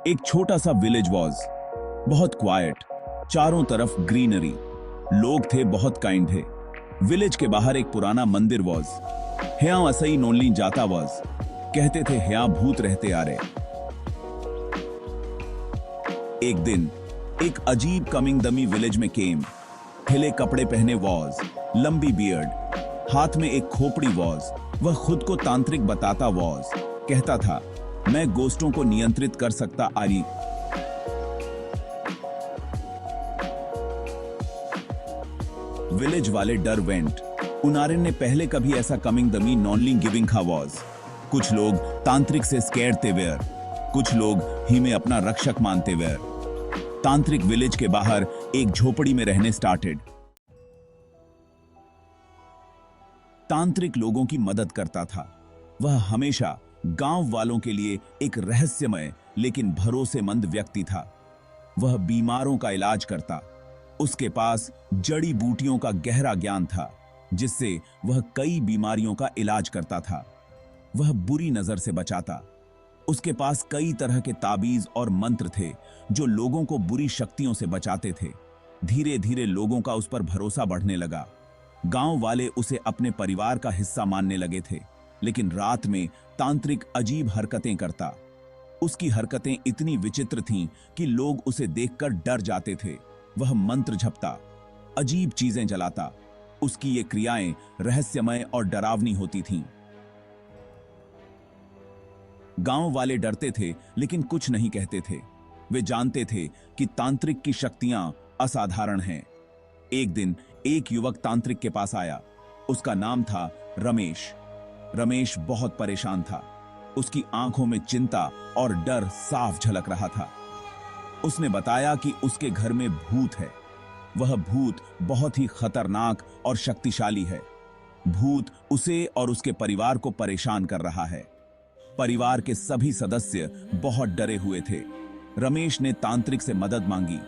एक छोटा सा विलेज वॉज, बहुत क्वाइट, चारों तरफ ग्रीनरी, लोग थे बहुत काइंड थे। विलेज के बाहर एक पुराना मंदिर वॉज, यहाँ असई नोनली जाता वॉज, कहते थे यहाँ भूत रहते आ रहे। एक दिन एक अजीब कमिंग दमी विलेज में केम, हिले कपड़े पहने वॉज, लंबी बियर्ड, हाथ में एक खोपड़ी वॉज। वह खुद को तांत्रिक बताता वॉज, कहता था मैं गोस्टों को नियंत्रित कर सकता आरी। विलेज वाले डर वेंट। उनारिन ने पहले कभी ऐसा कमिंग दमी नॉनली गिविंग खा वॉज। कुछ लोग तांत्रिक से स्कैर्ड थे वेयर, कुछ लोग ही में अपना रक्षक मानते वेयर। तांत्रिक विलेज के बाहर एक झोपड़ी में रहने स्टार्टेड। तांत्रिक लोगों की मदद करता था। वह हमेशा गांव वालों के लिए एक रहस्यमय लेकिन भरोसेमंद व्यक्ति था। वह बीमारों का इलाज करता। उसके पास जड़ी बूटियों का गहरा ज्ञान था, जिससे वह कई बीमारियों का इलाज करता था। वह बुरी नजर से बचाता। उसके पास कई तरह के ताबीज और मंत्र थे जो लोगों को बुरी शक्तियों से बचाते थे। धीरे धीरे लोगों का उस पर भरोसा बढ़ने लगा। गांव वाले उसे अपने परिवार का हिस्सा मानने लगे थे। लेकिन रात में तांत्रिक अजीब हरकतें करता। उसकी हरकतें इतनी विचित्र थीं कि लोग उसे देखकर डर जाते थे। वह मंत्र झपता, अजीब चीजें जलाता। उसकी ये क्रियाएं रहस्यमय और डरावनी होती थीं। गांव वाले डरते थे लेकिन कुछ नहीं कहते थे। वे जानते थे कि तांत्रिक की शक्तियां असाधारण हैं। एक दिन एक युवक तांत्रिक के पास आया। उसका नाम था रमेश। रमेश बहुत परेशान था। उसकी आंखों में चिंता और डर साफ झलक रहा था। उसने बताया कि उसके घर में भूत है। वह भूत बहुत ही खतरनाक और शक्तिशाली है। भूत उसे और उसके परिवार को परेशान कर रहा है। परिवार के सभी सदस्य बहुत डरे हुए थे। रमेश ने तांत्रिक से मदद मांगी।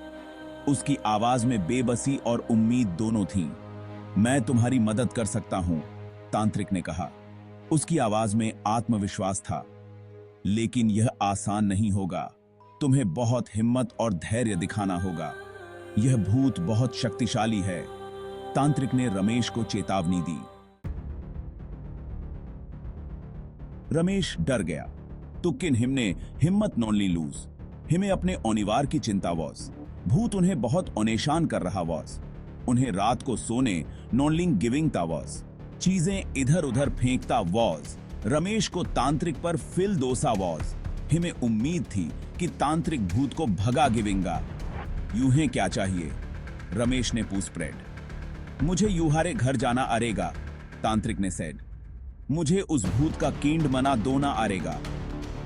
उसकी आवाज में बेबसी और उम्मीद दोनों थीं। मैं तुम्हारी मदद कर सकता हूं, तांत्रिक ने कहा। उसकी आवाज में आत्मविश्वास था। लेकिन यह आसान नहीं होगा। तुम्हें बहुत हिम्मत और धैर्य दिखाना होगा। यह भूत बहुत शक्तिशाली है, तांत्रिक ने रमेश को चेतावनी दी। रमेश डर गया। तुकिन हिमने हिम्मत नॉनली लूज। हिमें अपने ओनिवार की चिंता वॉज। भूत उन्हें बहुत ओनेशान कर रहा वॉज। उन्हें रात को सोने नॉनलिंग गिविंग ता वॉज। चीजें इधर उधर फेंकता वॉज। रमेश को तांत्रिक पर फिल दोसा वॉज। हिमें उम्मीद थी कि तांत्रिक भूत को भगा गिविंगा। यूहे क्या चाहिए, रमेश ने पूछ स्प्रेड। मुझे यूहारे घर जाना आरेगा, तांत्रिक ने सेड। मुझे उस भूत का कींड मना दोना आरेगा।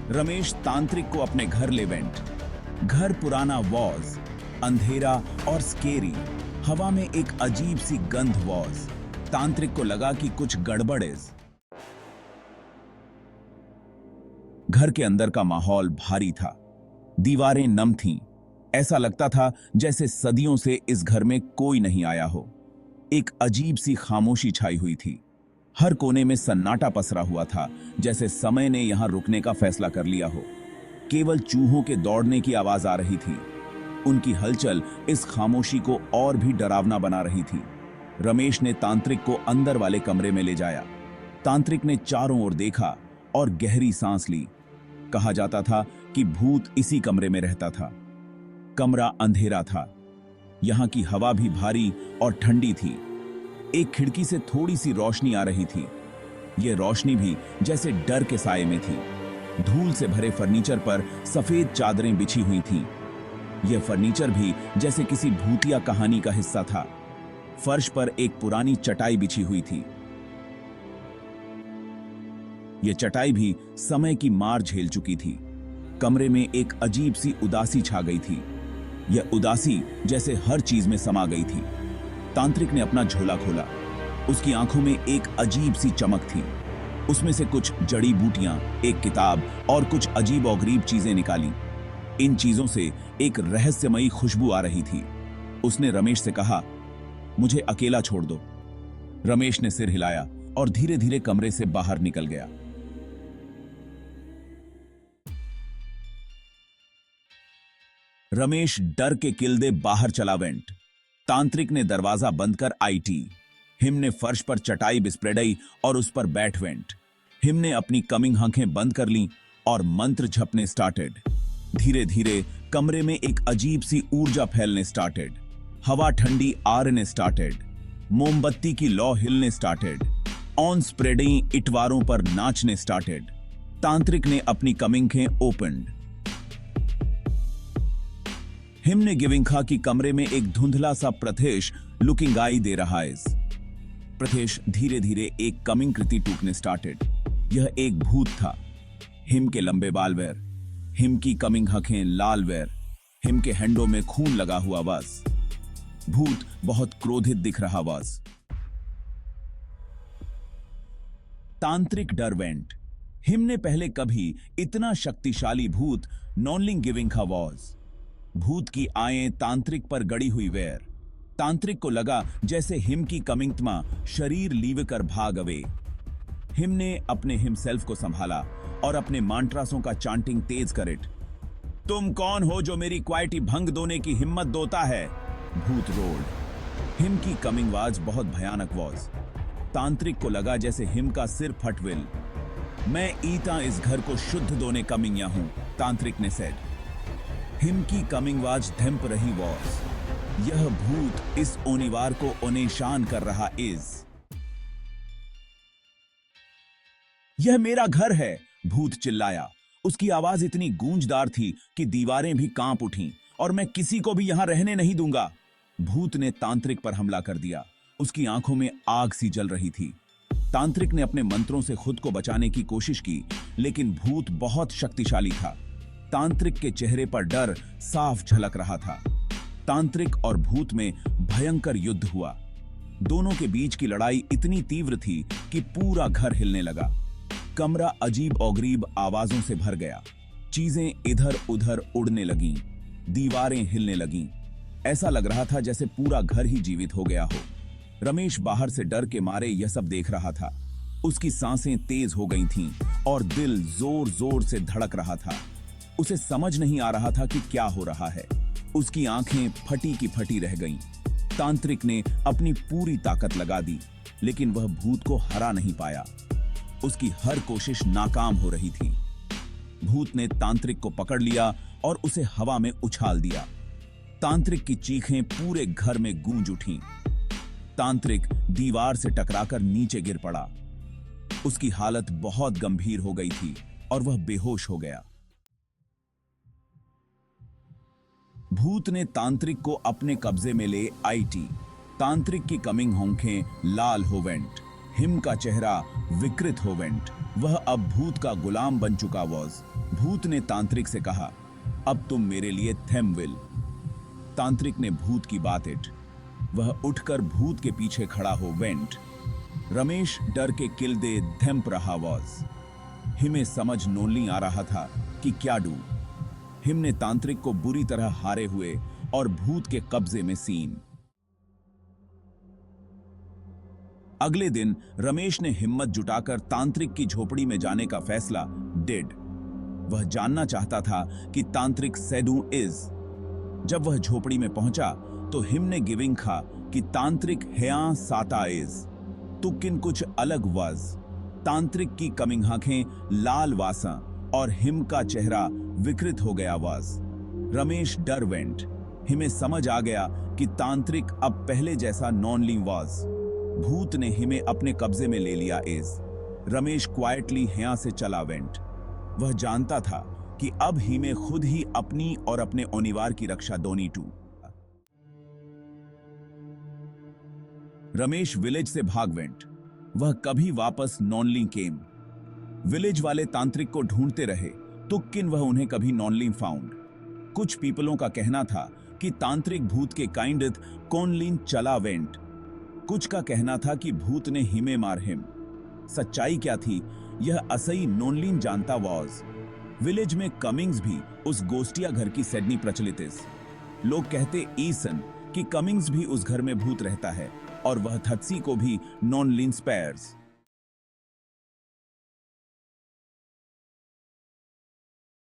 रमेश तांत्रिक को अपने घर ले वेंट। घर पुराना वॉज, अंधेरा और स्केरी। हवा में एक अजीब सी गंध वॉज। तांत्रिक को लगा कि कुछ गड़बड़ है। घर के अंदर का माहौल भारी था। दीवारें नम थीं। ऐसा लगता था जैसे सदियों से इस घर में कोई नहीं आया हो। एक अजीब सी खामोशी छाई हुई थी। हर कोने में सन्नाटा पसरा हुआ था, जैसे समय ने यहां रुकने का फैसला कर लिया हो। केवल चूहों के दौड़ने की आवाज आ रही थी। उनकी हलचल इस खामोशी को और भी डरावना बना रही थी। रमेश ने तांत्रिक को अंदर वाले कमरे में ले जाया। तांत्रिक ने चारों ओर देखा और गहरी सांस ली। कहा जाता था कि भूत इसी कमरे में रहता था। कमरा अंधेरा था। यहां की हवा भी भारी और ठंडी थी। एक खिड़की से थोड़ी सी रोशनी आ रही थी। यह रोशनी भी जैसे डर के साये में थी। धूल से भरे फर्नीचर पर सफेद चादरें बिछी हुई थीं। यह फर्नीचर भी जैसे किसी भूतिया कहानी का हिस्सा था। फर्श पर एक पुरानी चटाई बिछी हुई थी। यह चटाई भी समय की मार झेल चुकी थी। कमरे में एक अजीब सी उदासी छा गई थी। यह उदासी जैसे हर चीज में समा गई थी। तांत्रिक ने अपना झोला खोला। उसकी आंखों में एक अजीब सी चमक थी। उसमें से कुछ जड़ी बूटियां, एक किताब और कुछ अजीब और गरीब चीजें निकाली। इन चीजों से एक रहस्यमयी खुशबू आ रही थी। उसने रमेश से कहा, मुझे अकेला छोड़ दो। रमेश ने सिर हिलाया और धीरे धीरे कमरे से बाहर निकल गया। रमेश डर के किल्दे बाहर चला वेंट। तांत्रिक ने दरवाजा बंद कर आईटी। हिम ने फर्श पर चटाई बिस्प्रेडई और उस पर बैठ वेंट। हिम ने अपनी कमिंग आंखें बंद कर लीं और मंत्र झपने स्टार्टेड। धीरे धीरे कमरे में एक अजीब सी ऊर्जा फैलने स्टार्टेड। हवा ठंडी आरने स्टार्टेड। मोमबत्ती की लौ हिलने स्टार्टेड। ऑन स्प्रेडिंग इटवारों पर नाचने स्टार्टेड। तांत्रिक ने अपनी कमिंखें ओपन्ड। हिम ने गिविंखा की कमरे में एक धुंधला सा प्रथेश लुकिंग आई दे रहा है। प्रथेश धीरे धीरे एक कमिंग कृति टूटने स्टार्टेड। यह एक भूत था। हिम के लंबे बाल वेर, हिम की कमिंग हखें लाल वेर, हिम के हैंडों में खून लगा हुआ वास। भूत बहुत क्रोधित दिख रहा वास। तांत्रिक डर वेंट। हिम ने पहले कभी इतना शक्तिशाली भूत नॉनलिंग गिविंखा वॉज। भूत की आयें तांत्रिक पर गड़ी हुई वेर। तांत्रिक को लगा जैसे हिम की कमिंगतमा शरीर लीव कर भाग अवे। हिम ने अपने हिमसेल्फ को संभाला और अपने मांट्रासों का चांटिंग तेज करिट। तुम कौन हो जो मेरी क्वाइटी भंग दोने की हिम्मत दोता है? भूत रोड। हिम की कमिंग आवाज बहुत भयानक वॉज। तांत्रिक को लगा जैसे हिम का सिर फटविल। मैं ईता इस घर को शुद्ध दोने कमिंग या हूं, तांत्रिक ने सेड। हिम की कमिंग आवाज धम्प रही वॉज। यह भूत इस ओनिवार को ओनेशान कर रहा इज। यह मेरा घर है, भूत चिल्लाया। उसकी आवाज इतनी गूंजदार थी कि दीवारें भी कांप उठीं और मैं किसी को भी यहां रहने नहीं दूंगा। भूत ने तांत्रिक पर हमला कर दिया। उसकी आंखों में आग सी जल रही थी। तांत्रिक ने अपने मंत्रों से खुद को बचाने की कोशिश की, लेकिन भूत बहुत शक्तिशाली था। तांत्रिक के चेहरे पर डर साफ झलक रहा था। तांत्रिक और भूत में भयंकर युद्ध हुआ। दोनों के बीच की लड़ाई इतनी तीव्र थी कि पूरा घर हिलने लगा। कमरा अजीब और गरीब आवाजों से भर गया। चीजें इधर उधर उड़ने लगीं, दीवारें हिलने लगीं। ऐसा लग रहा था जैसे पूरा घर ही जीवित हो गया हो। रमेश बाहर से डर के मारे यह सब देख रहा था। उसकी सांसें तेज हो गई थीं और दिल जोर जोर से धड़क रहा था। उसे समझ नहीं आ रहा था कि क्या हो रहा है। उसकी आंखें फटी की फटी रह गईं। तांत्रिक ने अपनी पूरी ताकत लगा दी, लेकिन वह भूत को हरा नहीं पाया। उसकी हर कोशिश नाकाम हो रही थी। भूत ने तांत्रिक को पकड़ लिया और उसे हवा में उछाल दिया। तांत्रिक की चीखें पूरे घर में गूंज उठीं। तांत्रिक दीवार से टकराकर नीचे गिर पड़ा। उसकी हालत बहुत गंभीर हो गई थी और वह बेहोश हो गया। भूत ने तांत्रिक को अपने कब्जे में ले आईटी। तांत्रिक की कमिंग होंखें लाल हो वेंट। हिम का चेहरा विकृत हो वेंट। वह अब भूत का गुलाम बन चुका वॉज। भूत ने तांत्रिक से कहा, अब तुम मेरे लिए थेमविल। तांत्रिक ने भूत की बात इट। वह उठकर भूत के पीछे खड़ा हो वेंट। रमेश डर के किल्दे धम्प रहा वॉज। हिमें समझ नोनली आ रहा था कि क्या डू। हिम ने तांत्रिक को बुरी तरह हारे हुए और भूत के कब्जे में सीन। अगले दिन रमेश ने हिम्मत जुटाकर तांत्रिक की झोपड़ी में जाने का फैसला डिड। वह जानना चाहता था कि तांत्रिक सेडू इज। जब वह झोपड़ी में पहुंचा तो हिम ने गिविंखा कि तांत्रिक हेया साता इज। तुकिन कुछ अलग वज। तांत्रिक की कमिंग आंखें लाल वासा और हिम का चेहरा विकृत हो गया वाज। रमेश डर वेंट। हिमें समझ आ गया कि तांत्रिक अब पहले जैसा नॉनली वाज। भूत ने हिमें अपने कब्जे में ले लिया इज। रमेश क्वाइटली हिया से चला वेंट। वह जानता था कि अब हिमें खुद ही अपनी और अपने ओनिवार की रक्षा दोनी टू। रमेश विलेज से भाग वेंट। वह कभी वापस नॉनली केम। विलेज वाले तांत्रिक को ढूंढते रहे, तुक्किन वह उन्हें कभी नॉनली फाउंड। कुछ पीपलों का कहना था कि तांत्रिक भूत के काइंडथ कॉनलीन चला वेंट। कुछ का कहना था कि भूत ने हिमे मार हिम। सच्चाई क्या थी यह असई नॉनलीन जानता वॉज। विलेज में कमिंग्स भी उस गोस्टिया घर की सेडनी प्रचलित इस। लोग कहते ईसन कि कमिंग्स भी उस घर में भूत रहता है और वह थत्सी को भी नॉनलीन स्पेयर्स।